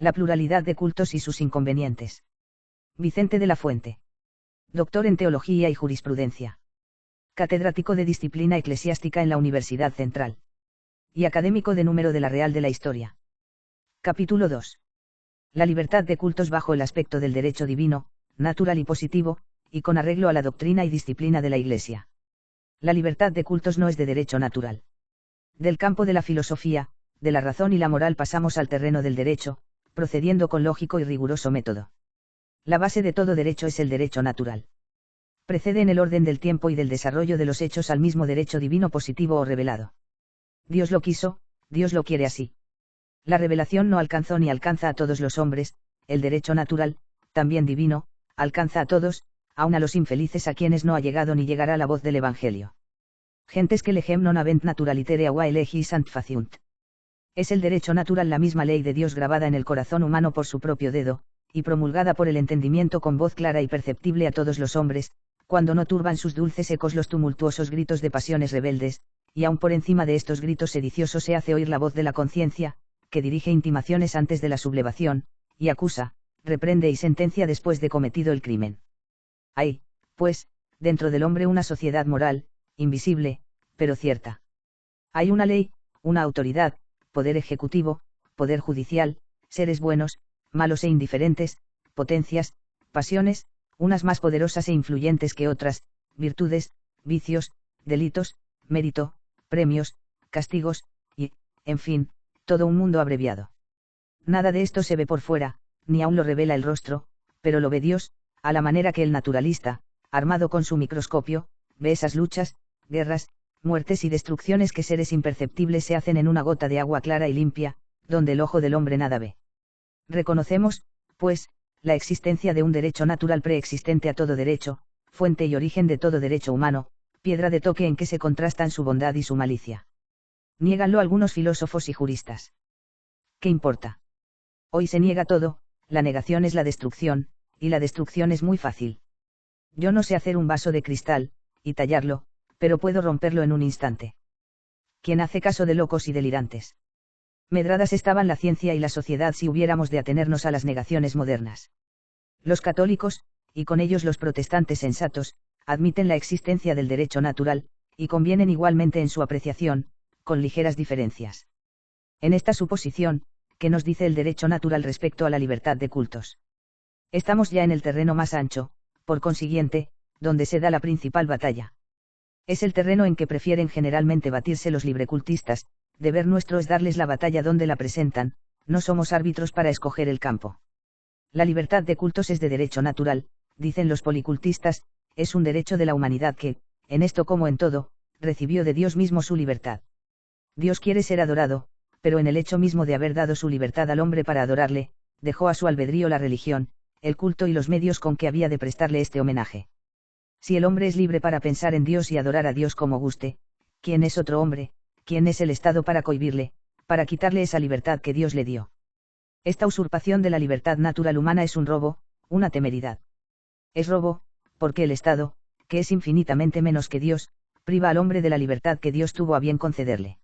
La pluralidad de cultos y sus inconvenientes. Vicente de la Fuente. Doctor en Teología y Jurisprudencia. Catedrático de Disciplina Eclesiástica en la Universidad Central. Y académico de número de la Real de la Historia. Capítulo 2. La libertad de cultos bajo el aspecto del derecho divino, natural y positivo, y con arreglo a la doctrina y disciplina de la Iglesia. La libertad de cultos no es de derecho natural. Del campo de la filosofía, de la razón y la moral pasamos al terreno del derecho, procediendo con lógico y riguroso método. La base de todo derecho es el derecho natural. Precede en el orden del tiempo y del desarrollo de los hechos al mismo derecho divino positivo o revelado. Dios lo quiso, Dios lo quiere así. La revelación no alcanzó ni alcanza a todos los hombres, el derecho natural, también divino, alcanza a todos, aun a los infelices a quienes no ha llegado ni llegará la voz del Evangelio. Gentes que legem non avent naturalitere aua elegi sant faciunt. Es el derecho natural la misma ley de Dios grabada en el corazón humano por su propio dedo, y promulgada por el entendimiento con voz clara y perceptible a todos los hombres, cuando no turban sus dulces ecos los tumultuosos gritos de pasiones rebeldes, y aun por encima de estos gritos sediciosos se hace oír la voz de la conciencia, que dirige intimaciones antes de la sublevación, y acusa, reprende y sentencia después de cometido el crimen. Hay, pues, dentro del hombre una sociedad moral, invisible, pero cierta. Hay una ley, una autoridad, poder ejecutivo, poder judicial, seres buenos, malos e indiferentes, potencias, pasiones, unas más poderosas e influyentes que otras, virtudes, vicios, delitos, mérito, premios, castigos, y, en fin, todo un mundo abreviado. Nada de esto se ve por fuera, ni aún lo revela el rostro, pero lo ve Dios, a la manera que el naturalista, armado con su microscopio, ve esas luchas, guerras, muertes y destrucciones que seres imperceptibles se hacen en una gota de agua clara y limpia, donde el ojo del hombre nada ve. Reconocemos, pues, la existencia de un derecho natural preexistente a todo derecho, fuente y origen de todo derecho humano, piedra de toque en que se contrastan su bondad y su malicia. Niéganlo algunos filósofos y juristas. ¿Qué importa? Hoy se niega todo, la negación es la destrucción, y la destrucción es muy fácil. Yo no sé hacer un vaso de cristal, y tallarlo, pero puedo romperlo en un instante. ¿Quién hace caso de locos y delirantes? Medradas estaban la ciencia y la sociedad si hubiéramos de atenernos a las negaciones modernas. Los católicos, y con ellos los protestantes sensatos, admiten la existencia del derecho natural, y convienen igualmente en su apreciación, con ligeras diferencias. En esta suposición, ¿qué nos dice el derecho natural respecto a la libertad de cultos? Estamos ya en el terreno más ancho, por consiguiente, donde se da la principal batalla. Es el terreno en que prefieren generalmente batirse los librecultistas, deber nuestro es darles la batalla donde la presentan, no somos árbitros para escoger el campo. La libertad de cultos es de derecho natural, dicen los policultistas, es un derecho de la humanidad que, en esto como en todo, recibió de Dios mismo su libertad. Dios quiere ser adorado, pero en el hecho mismo de haber dado su libertad al hombre para adorarle, dejó a su albedrío la religión, el culto y los medios con que había de prestarle este homenaje. Si el hombre es libre para pensar en Dios y adorar a Dios como guste, ¿quién es otro hombre, quién es el Estado para cohibirle, para quitarle esa libertad que Dios le dio? Esta usurpación de la libertad natural humana es un robo, una temeridad. Es robo, porque el Estado, que es infinitamente menos que Dios, priva al hombre de la libertad que Dios tuvo a bien concederle.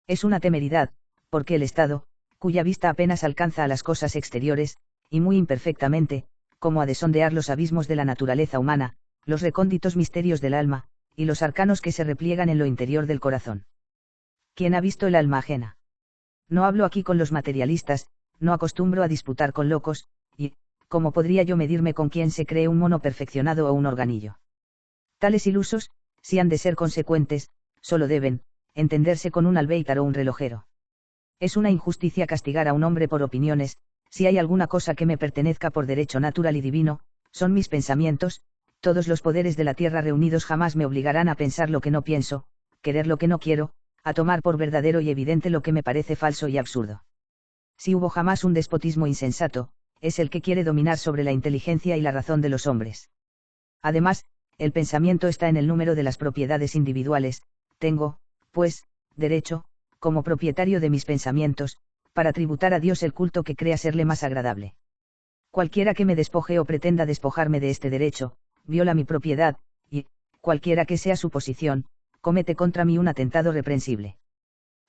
Es una temeridad, porque el Estado, cuya vista apenas alcanza a las cosas exteriores, y muy imperfectamente, como a de sondear los abismos de la naturaleza humana, los recónditos misterios del alma, y los arcanos que se repliegan en lo interior del corazón. ¿Quién ha visto el alma ajena? No hablo aquí con los materialistas, no acostumbro a disputar con locos, y, ¿cómo podría yo medirme con quien se cree un mono perfeccionado o un organillo? Tales ilusos, si han de ser consecuentes, solo deben, entenderse con un albéitar o un relojero. Es una injusticia castigar a un hombre por opiniones, si hay alguna cosa que me pertenezca por derecho natural y divino, son mis pensamientos, todos los poderes de la tierra reunidos jamás me obligarán a pensar lo que no pienso, querer lo que no quiero, a tomar por verdadero y evidente lo que me parece falso y absurdo. Si hubo jamás un despotismo insensato, es el que quiere dominar sobre la inteligencia y la razón de los hombres. Además, el pensamiento está en el número de las propiedades individuales, tengo, pues, derecho, como propietario de mis pensamientos, para tributar a Dios el culto que crea serle más agradable. Cualquiera que me despoje o pretenda despojarme de este derecho, viola mi propiedad, y, cualquiera que sea su posición, comete contra mí un atentado reprensible.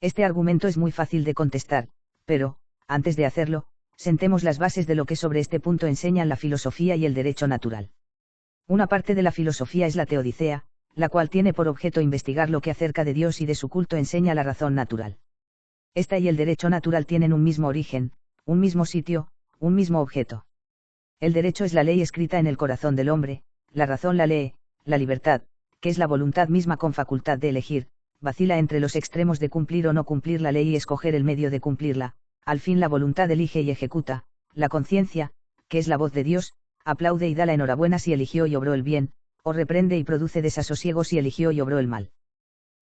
Este argumento es muy fácil de contestar, pero, antes de hacerlo, Sentemos las bases de lo que sobre este punto enseñan la filosofía y el derecho natural. Una parte de la filosofía es la teodicea, la cual tiene por objeto investigar lo que acerca de Dios y de su culto enseña la razón natural. Esta y el derecho natural tienen un mismo origen, un mismo sitio, un mismo objeto. El derecho es la ley escrita en el corazón del hombre, la razón la lee, la libertad, que es la voluntad misma con facultad de elegir, vacila entre los extremos de cumplir o no cumplir la ley y escoger el medio de cumplirla, al fin la voluntad elige y ejecuta, la conciencia, que es la voz de Dios, aplaude y da la enhorabuena si eligió y obró el bien, o reprende y produce desasosiego si eligió y obró el mal.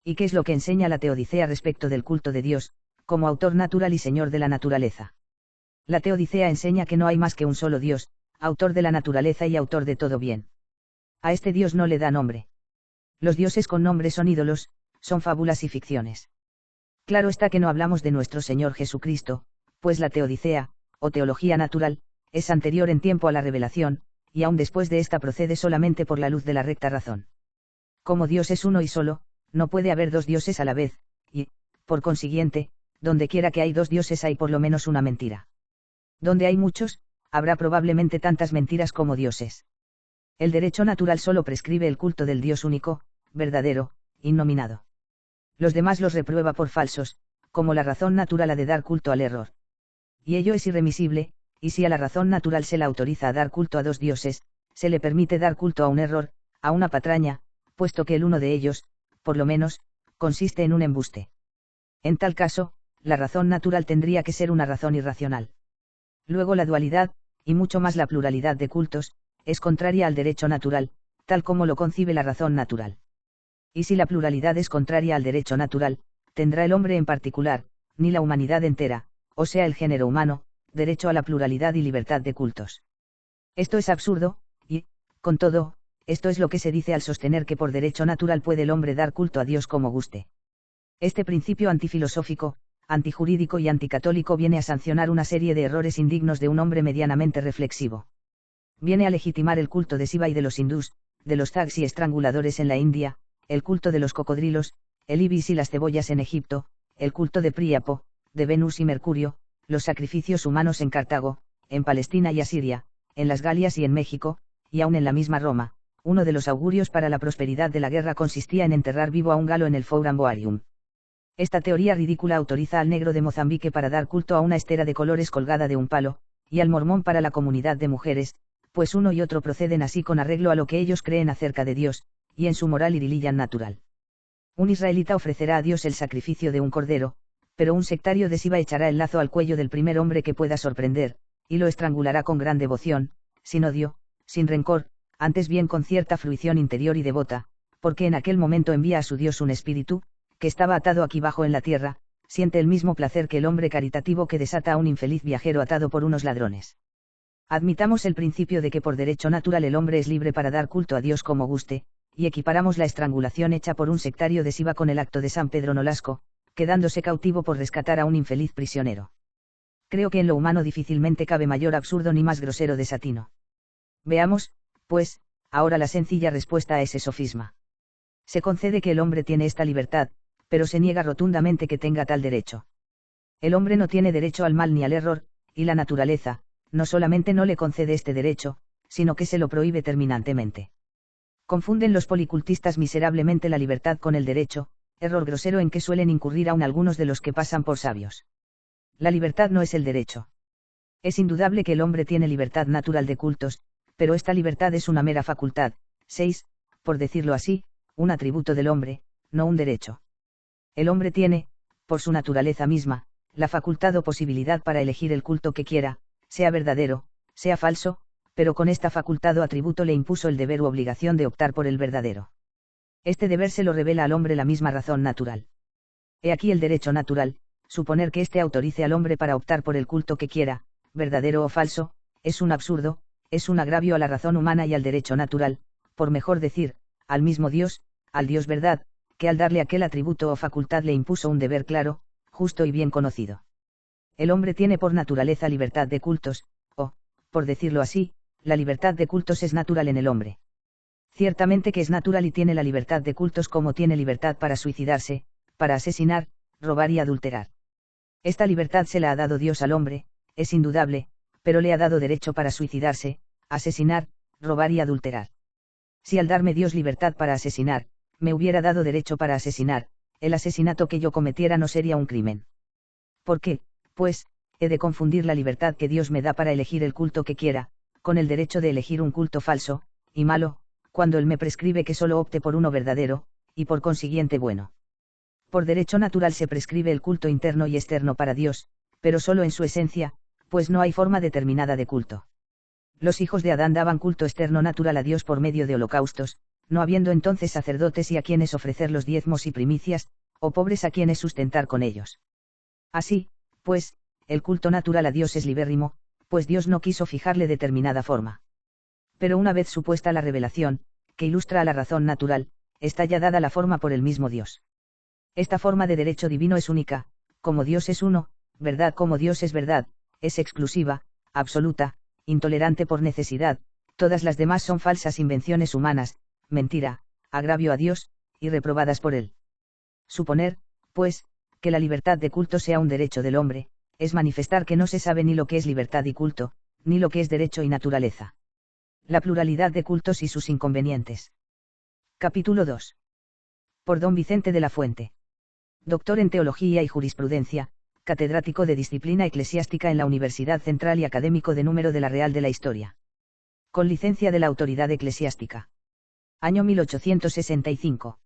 ¿Y qué es lo que enseña la teodicea respecto del culto de Dios, como autor natural y señor de la naturaleza? La teodicea enseña que no hay más que un solo Dios, autor de la naturaleza y autor de todo bien. A este Dios no le da nombre. Los dioses con nombre son ídolos, son fábulas y ficciones. Claro está que no hablamos de nuestro Señor Jesucristo, pues la teodicea, o teología natural, es anterior en tiempo a la revelación, y aún después de esta procede solamente por la luz de la recta razón. Como Dios es uno y solo, no puede haber dos dioses a la vez, y, por consiguiente, donde quiera que hay dos dioses hay por lo menos una mentira. Donde hay muchos, habrá probablemente tantas mentiras como dioses. El derecho natural solo prescribe el culto del Dios único, verdadero, innominado. Los demás los reprueba por falsos, como la razón natural ha de dar culto al error. Y ello es irremisible, y si a la razón natural se la autoriza a dar culto a dos dioses, se le permite dar culto a un error, a una patraña, puesto que el uno de ellos, por lo menos, consiste en un embuste. En tal caso, la razón natural tendría que ser una razón irracional. Luego la dualidad, y mucho más la pluralidad de cultos, es contraria al derecho natural, tal como lo concibe la razón natural. Y si la pluralidad es contraria al derecho natural, tendrá el hombre en particular, ni la humanidad entera, o sea el género humano, derecho a la pluralidad y libertad de cultos. Esto es absurdo, y, con todo, esto es lo que se dice al sostener que por derecho natural puede el hombre dar culto a Dios como guste. Este principio antifilosófico, antijurídico y anticatólico viene a sancionar una serie de errores indignos de un hombre medianamente reflexivo. Viene a legitimar el culto de Shiva y de los hindús, de los zags y estranguladores en la India, el culto de los cocodrilos, el ibis y las cebollas en Egipto, el culto de Príapo, de Venus y Mercurio, los sacrificios humanos en Cartago, en Palestina y Asiria, en las Galias y en México, y aun en la misma Roma. Uno de los augurios para la prosperidad de la guerra consistía en enterrar vivo a un galo en el Forum Boarium. Esta teoría ridícula autoriza al negro de Mozambique para dar culto a una estera de colores colgada de un palo, y al mormón para la comunidad de mujeres, pues uno y otro proceden así con arreglo a lo que ellos creen acerca de Dios, y en su moral irilian natural. Un israelita ofrecerá a Dios el sacrificio de un cordero, pero un sectario de Shiva echará el lazo al cuello del primer hombre que pueda sorprender, y lo estrangulará con gran devoción, sin odio, sin rencor, antes bien con cierta fruición interior y devota, porque en aquel momento envía a su Dios un espíritu, que estaba atado aquí bajo en la tierra, siente el mismo placer que el hombre caritativo que desata a un infeliz viajero atado por unos ladrones. Admitamos el principio de que por derecho natural el hombre es libre para dar culto a Dios como guste, y equiparamos la estrangulación hecha por un sectario de Shiva con el acto de San Pedro Nolasco, quedándose cautivo por rescatar a un infeliz prisionero. Creo que en lo humano difícilmente cabe mayor absurdo ni más grosero desatino. Veamos, pues, ahora la sencilla respuesta a ese sofisma. Se concede que el hombre tiene esta libertad, pero se niega rotundamente que tenga tal derecho. El hombre no tiene derecho al mal ni al error, y la naturaleza, no solamente no le concede este derecho, sino que se lo prohíbe terminantemente. Confunden los policultistas miserablemente la libertad con el derecho, error grosero en que suelen incurrir aún algunos de los que pasan por sabios. La libertad no es el derecho. Es indudable que el hombre tiene libertad natural de cultos, pero esta libertad es una mera facultad, 6, por decirlo así, un atributo del hombre, no un derecho. El hombre tiene, por su naturaleza misma, la facultad o posibilidad para elegir el culto que quiera, sea verdadero, sea falso, pero con esta facultad o atributo le impuso el deber u obligación de optar por el verdadero. Este deber se lo revela al hombre la misma razón natural. He aquí el derecho natural, suponer que éste autorice al hombre para optar por el culto que quiera, verdadero o falso, es un absurdo, es un agravio a la razón humana y al derecho natural, por mejor decir, al mismo Dios, al Dios verdad, que al darle aquel atributo o facultad le impuso un deber claro, justo y bien conocido. El hombre tiene por naturaleza libertad de cultos, o, por decirlo así, la libertad de cultos es natural en el hombre. Ciertamente que es natural y tiene la libertad de cultos como tiene libertad para suicidarse, para asesinar, robar y adulterar. Esta libertad se la ha dado Dios al hombre, es indudable, pero le ha dado derecho para suicidarse, asesinar, robar y adulterar. Si al darme Dios libertad para asesinar, me hubiera dado derecho para asesinar, el asesinato que yo cometiera no sería un crimen. ¿Por qué, pues, he de confundir la libertad que Dios me da para elegir el culto que quiera, con el derecho de elegir un culto falso, y malo, cuando Él me prescribe que solo opte por uno verdadero, y por consiguiente bueno? Por derecho natural se prescribe el culto interno y externo para Dios, pero solo en su esencia, pues no hay forma determinada de culto. Los hijos de Adán daban culto externo natural a Dios por medio de holocaustos, no habiendo entonces sacerdotes y a quienes ofrecer los diezmos y primicias, o pobres a quienes sustentar con ellos. Así, pues, el culto natural a Dios es libérrimo, pues Dios no quiso fijarle determinada forma. Pero una vez supuesta la revelación, que ilustra a la razón natural, está ya dada la forma por el mismo Dios. Esta forma de derecho divino es única, como Dios es uno, verdad como Dios es verdad, es exclusiva, absoluta, intolerante por necesidad, todas las demás son falsas invenciones humanas, mentira, agravio a Dios, y reprobadas por Él. Suponer, pues, que la libertad de culto sea un derecho del hombre, es manifestar que no se sabe ni lo que es libertad y culto, ni lo que es derecho y naturaleza. La pluralidad de cultos y sus inconvenientes. Capítulo 2. Por don Vicente de la Fuente. Doctor en Teología y Jurisprudencia, catedrático de Disciplina Eclesiástica en la Universidad Central y académico de número de la Real de la Historia. Con licencia de la Autoridad Eclesiástica. Año 1865.